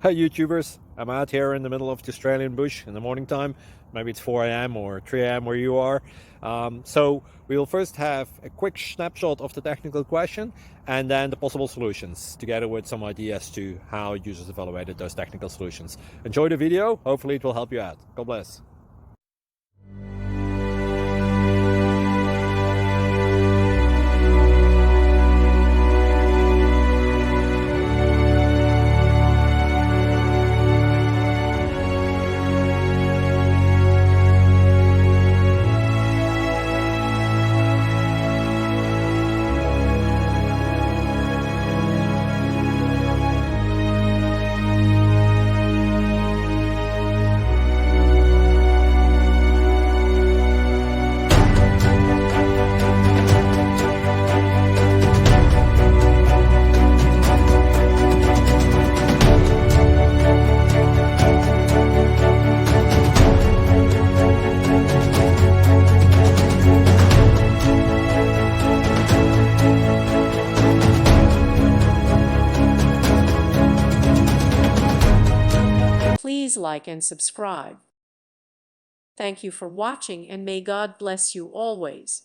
Hey YouTubers, I'm out here in the middle of the Australian bush in the morning time. Maybe it's 4 a.m. or 3 a.m. where you are. So we will first have a quick snapshot of the technical question and then the possible solutions, together with some ideas to how users evaluated those technical solutions. Enjoy the video, hopefully it will help you out. God bless. Please like and subscribe. Thank you for watching, and may God bless you always.